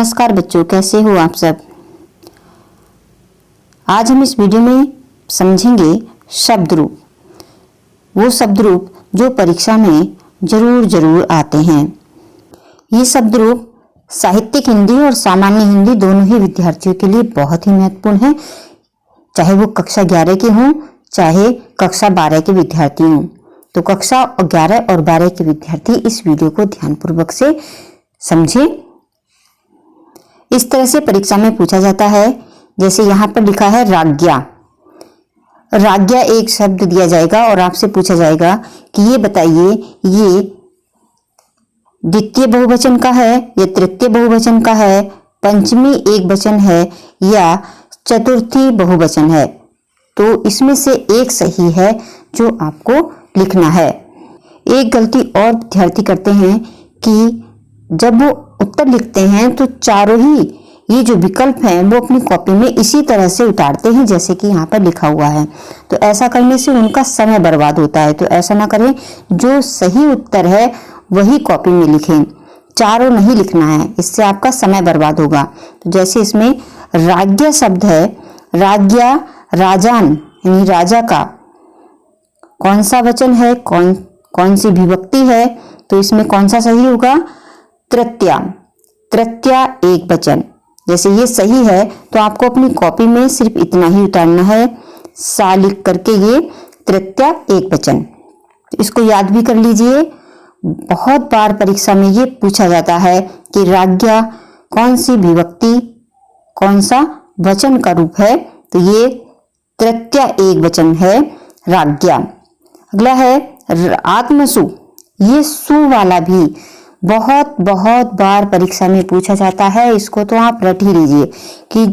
नमस्कार बच्चों, कैसे हो आप सब। आज हम इस वीडियो में समझेंगे शब्द रूप, वो शब्द रूप जो परीक्षा में जरूर आते हैं। ये शब्द रूप साहित्यिक हिंदी और सामान्य हिंदी दोनों ही विद्यार्थियों के लिए बहुत ही महत्वपूर्ण है, चाहे वो कक्षा 11 के हों चाहे कक्षा 12 के विद्यार्थी हों। तो कक्षा 11 और 12 के विद्यार्थी इस वीडियो को ध्यानपूर्वक से समझें। इस तरह से परीक्षा में पूछा जाता है, जैसे यहाँ पर लिखा है राज्ञा। राज्ञा एक शब्द दिया जाएगा और आपसे पूछा जाएगा कि ये बताइए, ये द्वितीय बहुवचन का है या तृतीय बहुवचन का है, पंचमी एक वचन है या चतुर्थी बहुवचन है। तो इसमें से एक सही है जो आपको लिखना है। एक गलती और विद्यार्थी करते हैं कि जब वो उत्तर लिखते हैं तो चारों ही ये जो विकल्प हैं वो अपनी कॉपी में इसी तरह से उतारते हैं जैसे कि यहाँ पर लिखा हुआ है। तो ऐसा करने से उनका समय बर्बाद होता है, तो ऐसा ना करें। जो सही उत्तर है वही कॉपी में लिखें, चारों नहीं लिखना है, इससे आपका समय बर्बाद होगा। तो जैसे इसमें राज्ञा शब्द है, राज्ञा राजान यानी राजा का कौन सा वचन है, कौन सी विभक्ति है, तो इसमें कौन सा सही होगा, तृतीया। तृतीया एक वचन, जैसे ये सही है तो आपको अपनी कॉपी में सिर्फ इतना ही उतारना है, सा लिख करके ये तृतीया एक वचन। इसको याद भी कर लीजिए, बहुत बार परीक्षा में ये पूछा जाता है कि राज्ञा कौन सी विभक्ति कौन सा वचन का रूप है, तो ये तृतीया एक वचन है राज्ञा। अगला है आत्मसु। ये सु वाला भी बहुत बार परीक्षा में पूछा जाता है, इसको तो आप रट ही लीजिए कि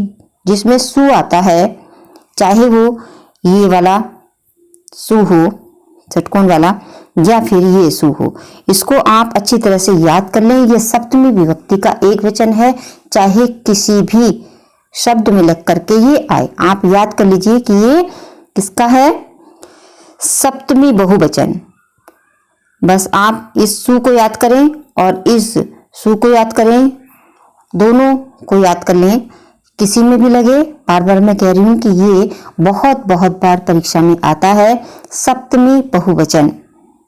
जिसमें सु आता है, चाहे वो ये वाला सु हो षटकोण वाला या फिर ये सु हो, इसको आप अच्छी तरह से याद कर लें। ये सप्तमी विभक्ति का एक वचन है, चाहे किसी भी शब्द में लग करके ये आए, आप याद कर लीजिए कि ये किसका है, सप्तमी बहुवचन। बस आप इस सु को याद करें और इस सु को याद करें, दोनों को याद कर लें, किसी में भी लगे। बार बार मैं कह रही हूं कि ये बहुत बार परीक्षा में आता है, सप्तमी बहुवचन।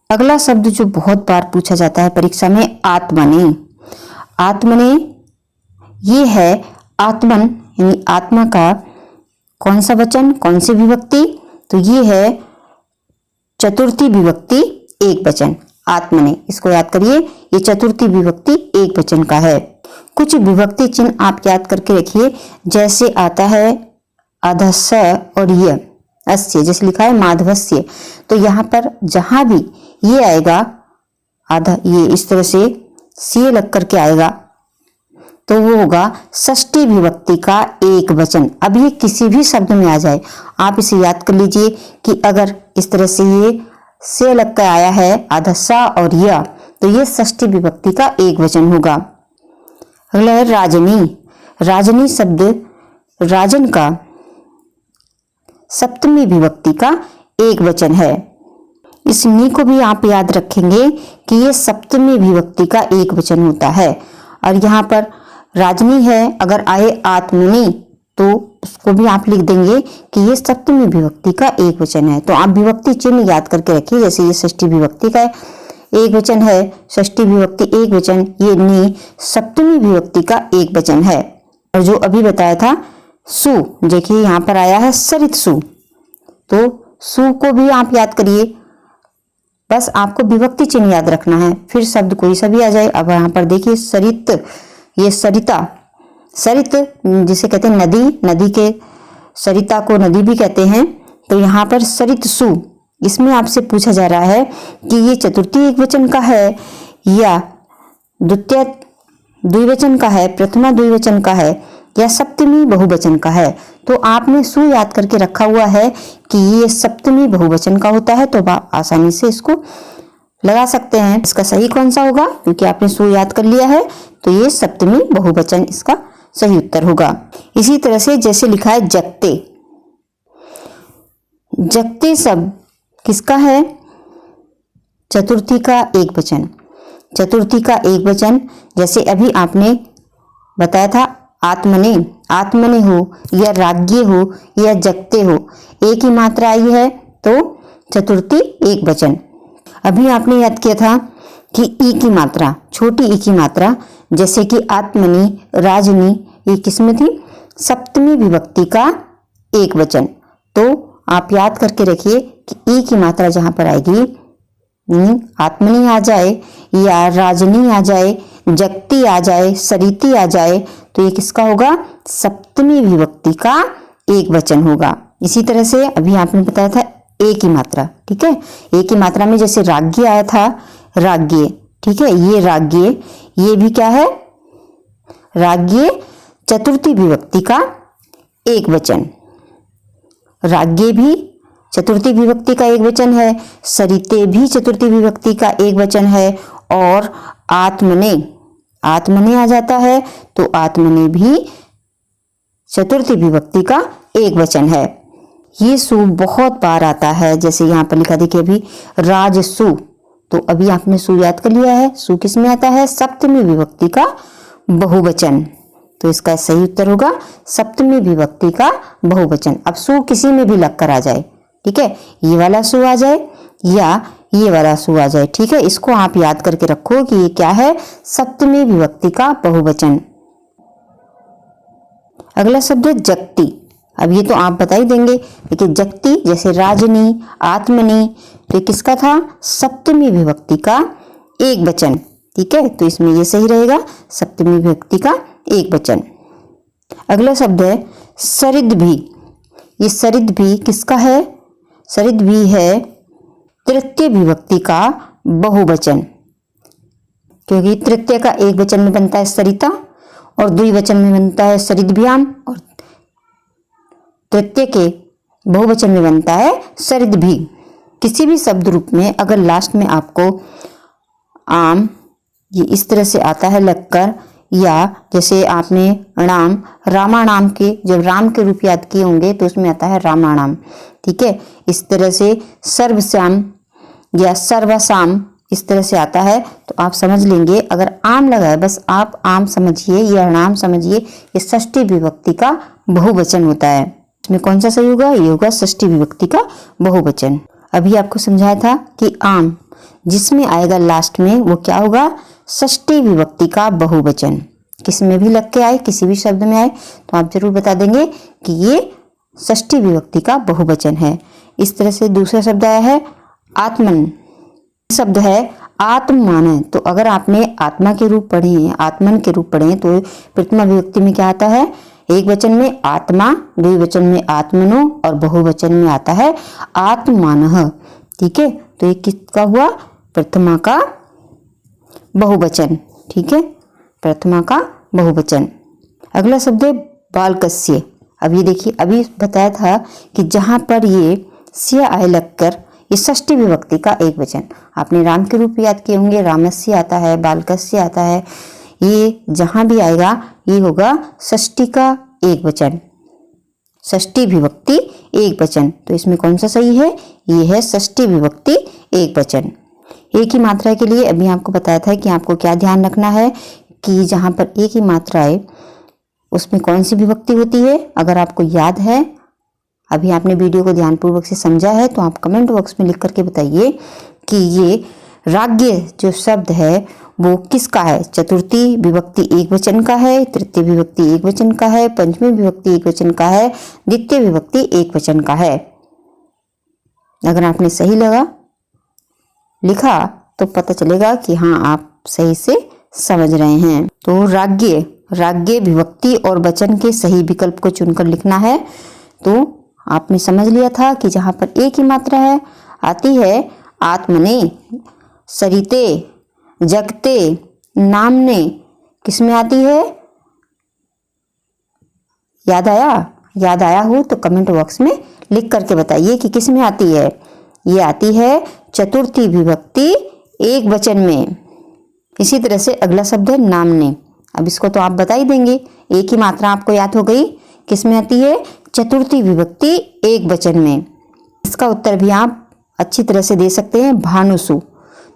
अगला शब्द जो बहुत बार पूछा जाता है परीक्षा में, आत्मने। आत्मने ये है आत्मन यानी आत्मा का कौन सा वचन, कौन सी विभक्ति, तो ये है चतुर्थी विभक्ति एक वचन, आत्मने। इसको याद करिए, ये चतुर्थी विभक्ति एक वचन का है। कुछ विभक्ति चिन्ह आप याद करके रखिए, जैसे आता है अधस्य और य अस्य, जैसे लिखा है माधवस्य, तो यहाँ पर जहां भी ये आएगा आधा, ये इस तरह से लग करके आएगा तो वो होगा षष्ठी विभक्ति का एक वचन। अब ये किसी भी शब्द में आ जाए, आप इसे याद कर लीजिए कि अगर इस तरह से ये से लग कर आया है आधा सा और या, तो ये षष्ठी विभक्ति का एक वचन होगा। अगला है राजनी। राजनी शब्द राजन का सप्तमी विभक्ति का एक वचन है। इस नी को भी आप याद रखेंगे कि ये सप्तमी विभक्ति का एक वचन होता है। और यहाँ पर राजनी है, अगर आए आत्मनी तो उसको भी आप लिख देंगे कि ये सप्तमी विभक्ति का एक वचन है। तो आप विभक्ति चिन्ह याद करके रखिए, जैसे ये षष्ठी विभक्ति का एक वचन है, षष्ठी विभक्ति एक वचन, ये नी सप्तमी विभक्ति का एक वचन है। और जो अभी बताया था सु, देखिए यहाँ पर आया है सरित सु, तो सु को भी आप याद करिए, बस आपको विभक्ति चिन्ह याद रखना है, फिर शब्द कोई सा भी आ जाए। अब यहाँ पर देखिए सरित, ये सरिता, सरित जिसे कहते हैं नदी, नदी के सरिता को नदी भी कहते हैं, तो यहाँ पर सरित सु, इसमें आपसे पूछा जा रहा है कि ये चतुर्थी एक वचन का है या द्वितीय द्विवचन का है, प्रथमा द्विवचन का है या सप्तमी बहुवचन का है। तो आपने सु याद करके रखा हुआ है कि ये सप्तमी बहुवचन का होता है, तो आप आसानी से इसको लगा सकते हैं। इसका सही कौन सा होगा, क्योंकि आपने सु याद कर लिया है, तो ये सप्तमी बहुवचन इसका सही उत्तर होगा। इसी तरह से जैसे लिखा है जगते। जगते शब्द किसका है, चतुर्थी का एक वचन। चतुर्थी का एक वचन, जैसे अभी आपने बताया था आत्मने, आत्मने हो या राज्ञे हो या जगते हो, एक ही मात्रा आई है तो चतुर्थी एक वचन। अभी आपने याद किया था कि ई की मात्रा, छोटी ई की मात्रा, जैसे कि आत्मनि, राजनी, ये किसमें थी? सप्तमी विभक्ति का एक वचन। तो आप याद करके रखिए कि ई की मात्रा जहां पर आएगी, आत्मनि आ जाए या राजनी आ जाए, जगती आ जाए, सरिती आ जाए, तो ये किसका होगा? सप्तमी विभक्ति का एक वचन होगा। इसी तरह से अभी आपने बताया था ए की मात्रा, ठीक है। ए की मात्रा में जैसे राज्ञ आया था, राज्ञे, ठीक है, ये राज्ञे, ये भी क्या है? राज्ञे चतुर्थी विभक्ति का एक वचन। राज्ञे भी चतुर्थी विभक्ति का एक वचन है, सरिते भी चतुर्थी विभक्ति का एक वचन है, और आत्मने, आत्मने आ जाता है तो आत्मने भी चतुर्थी विभक्ति का एक वचन है। ये सु बहुत बार आता है, जैसे यहाँ पर लिखा देखिए अभी राजसु, तो अभी आपने सु याद कर लिया है। सु किस में आता है? सप्तमी विभक्ति का बहुवचन। तो इसका सही उत्तर होगा सप्तमी विभक्ति का बहुवचन। अब सु किसी में भी लग कर आ जाए, ठीक है, ये वाला सु आ जाए या ये वाला सु आ जाए, ठीक है, इसको आप याद करके रखो कि ये क्या है? सप्तमी विभक्ति का बहुवचन। अगला शब्द है जगती। अब ये तो आप बता ही देंगे, लेकिन जगती जैसे राजनी, आत्मनी, तो ये किसका था? सप्तमी विभक्ति का एक वचन, ठीक है, तो इसमें ये सही रहेगा, सप्तमी विभक्ति का एक वचन। अगला शब्द है सरिद भी। ये सरिद भी किसका है? सरिद भी है तृतीय विभक्ति का बहुवचन, क्योंकि तृतीय का एक वचन में बनता है सरिता और द्विवचन में बनता है सरिद्भ्याम, और तृतीय के बहुवचन में बनता है सरिद भी। किसी भी शब्द रूप में अगर लास्ट में आपको आम ये इस तरह से आता है लगकर, या जैसे आपने नाम रामाणाम के, जब राम के रूप याद किए होंगे तो उसमें आता है रामाणाम, ठीक है, इस तरह से सर्वश्याम या सर्वसाम इस तरह से आता है, तो आप समझ लेंगे अगर आम लगा है, बस आप आम समझिए या नाम समझिए, ये षष्ठी विभक्ति का बहुवचन होता है। इसमें कौन सा सही होगा? ये होगा षष्ठी विभक्ति का बहुवचन। अभी आपको समझाया था कि आम जिसमें आएगा लास्ट में वो क्या होगा? षष्ठी विभक्ति का बहुवचन। किसी में भी लग के आए, किसी भी शब्द में आए तो आप जरूर बता देंगे कि ये षष्ठी विभक्ति का बहुवचन है। इस तरह से दूसरा शब्द आया है आत्मन। शब्द है आत्ममान। तो अगर आपने आत्मा के रूप पढ़े हैं, आत्मन के रूप पढ़े हैं, तो प्रथमा विभक्ति में क्या आता है? एक वचन में आत्मा, द्विवचन में आत्मनो और बहुवचन में आता है आत्मानः, ठीक है, तो ये किसका हुआ? प्रथमा का बहुवचन, ठीक है, प्रथमा का बहुवचन। अगला शब्द है बालकस्य। अब ये देखिए, अभी बताया था कि जहां पर ये स्य आए लगकर ये षष्ठी विभक्ति का एक वचन। आपने राम के रूप याद किए होंगे, रामस्य आता है, बालकस्य आता है, ये जहां भी आएगा ये होगा षष्ठी का एक वचन, षष्ठी विभक्ति एक वचन। तो इसमें कौन सा सही है? ये है षष्ठी विभक्ति एक वचन। एक ही मात्रा के लिए अभी आपको बताया था कि आपको क्या ध्यान रखना है कि जहां पर एक ही मात्रा है उसमें कौन सी विभक्ति होती है। अगर आपको याद है, अभी आपने वीडियो को ध्यानपूर्वक से समझा है, तो आप कमेंट बॉक्स में लिख करके बताइए कि ये राज्ञ जो शब्द है वो किसका है? चतुर्थी विभक्ति एक वचन का है, तृतीय विभक्ति एक वचन का है, पंचमी विभक्ति एक वचन का है, द्वितीय विभक्ति एक वचन का है। अगर आपने सही लिखा तो पता चलेगा कि हाँ आप सही से समझ रहे हैं। तो राज्ञ विभक्ति और वचन के सही विकल्प को चुनकर लिखना है। तो आपने समझ लिया था कि जहां पर एक ही मात्रा है आती है आत्मने, सरिते, जगते, नामने, किसमें आती है? याद आया हो तो कमेंट बॉक्स में लिख करके बताइए कि किस में आती है। ये आती है चतुर्थी विभक्ति एक वचन में। इसी तरह से अगला शब्द है नामने। अब इसको तो आप बता ही देंगे, एक ही मात्रा आपको याद हो गई, किस में आती है? चतुर्थी विभक्ति एक वचन में। इसका उत्तर भी आप अच्छी तरह से दे सकते हैं भानुसु।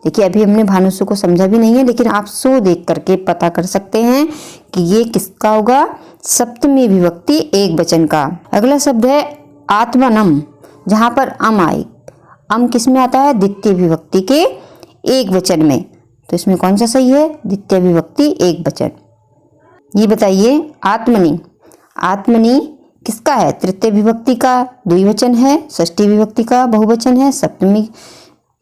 देखिए अभी हमने भानु सु को समझा भी नहीं है, लेकिन आप सु देख करके पता कर सकते हैं कि ये किसका होगा, सप्तमी विभक्ति एक वचन का। अगला शब्द है आत्मनम, जहां पर अम आए। अम किस में आता है, द्वितीय विभक्ति के एक वचन में। तो इसमें कौन सा सही है, द्वितीय विभक्ति एक वचन। ये बताइए आत्मनि, आत्मनि किसका है, तृतीय विभक्ति का द्विवचन है, षष्ठी विभक्ति का बहुवचन है, सप्तमी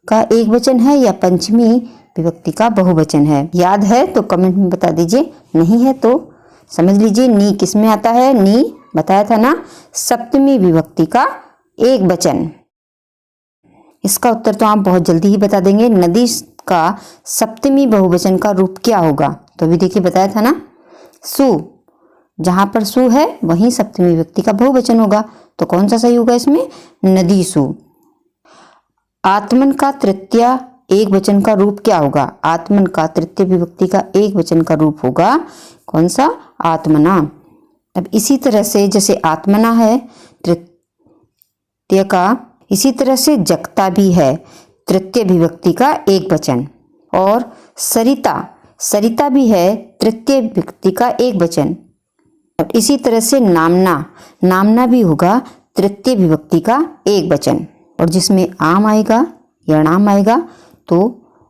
का एक वचन है, या पंचमी विभक्ति का बहुवचन है। याद है तो कमेंट में बता दीजिए, नहीं है तो समझ लीजिए। नी किस में आता है, नी बताया था ना, सप्तमी विभक्ति का एक वचन। इसका उत्तर तो आप बहुत जल्दी ही बता देंगे। नदी का सप्तमी बहुवचन का रूप क्या होगा, तो अभी देखिए बताया था ना, सु, जहां पर सु है वहीं सप्तमी विभक्ति का बहुवचन होगा। तो कौन सा सही होगा इसमें, नदी सु। आत्मन का तृतीय एक वचन का रूप क्या होगा, आत्मन का तृतीय विभक्ति का एक वचन का रूप होगा कौन सा, आत्मना। अब इसी तरह से जैसे आत्मना है तृतीय का, इसी तरह से जगता भी है तृतीय विभक्ति का एक वचन। और सरिता, सरिता भी है तृतीय विभक्ति का एक वचन। और इसी तरह से नामना, नामना भी होगा तृतीय विभक्ति का एक वचन। और जिसमें आम आएगा या नाम आएगा तो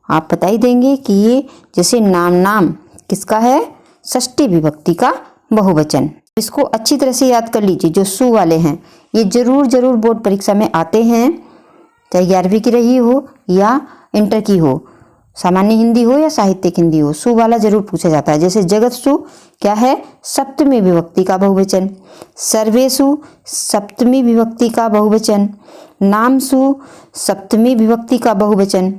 आप बता ही देंगे कि ये जैसे नाम, नाम किसका है, षष्ठी विभक्ति का बहुवचन। इसको अच्छी तरह से याद कर लीजिए। जो सु वाले हैं ये जरूर बोर्ड परीक्षा में आते हैं, चाहे 11वीं की रही हो या इंटर की हो, सामान्य हिंदी हो या साहित्यिक हिंदी हो, सु वाला जरूर पूछा जाता है। जैसे जगत सु क्या है, सप्तमी विभक्ति का बहुवचन। सर्वेसु सप्तमी विभक्ति का बहुवचन। नामसु सप्तमी विभक्ति का बहुवचन।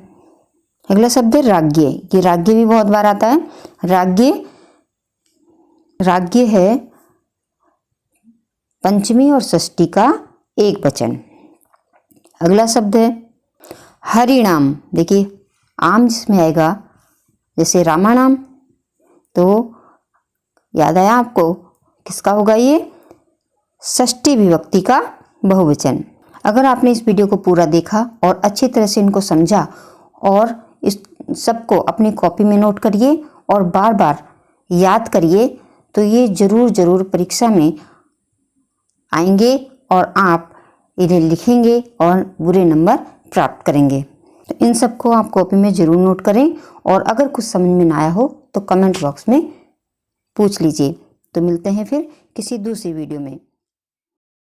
अगला शब्द है राज्ञ। ये राज्ञ भी बहुत बार आता है। राज्ञ, राज्ञ है पंचमी और षष्ठी का एक वचन। अगला शब्द है हरिनाम। देखिए आम जिसमें आएगा, जैसे रामानाम, तो याद आया आपको किसका होगा, ये षष्ठी विभक्ति का बहुवचन। अगर आपने इस वीडियो को पूरा देखा और अच्छी तरह से इनको समझा और इस सबको अपनी कॉपी में नोट करिए और बार बार याद करिए, तो ये जरूर परीक्षा में आएंगे और आप इन्हें लिखेंगे और बुरे नंबर प्राप्त करेंगे। तो इन सबको आप कॉपी में जरूर नोट करें और अगर कुछ समझ में ना आया हो तो कमेंट बॉक्स में पूछ लीजिए। तो मिलते हैं फिर किसी दूसरी वीडियो में।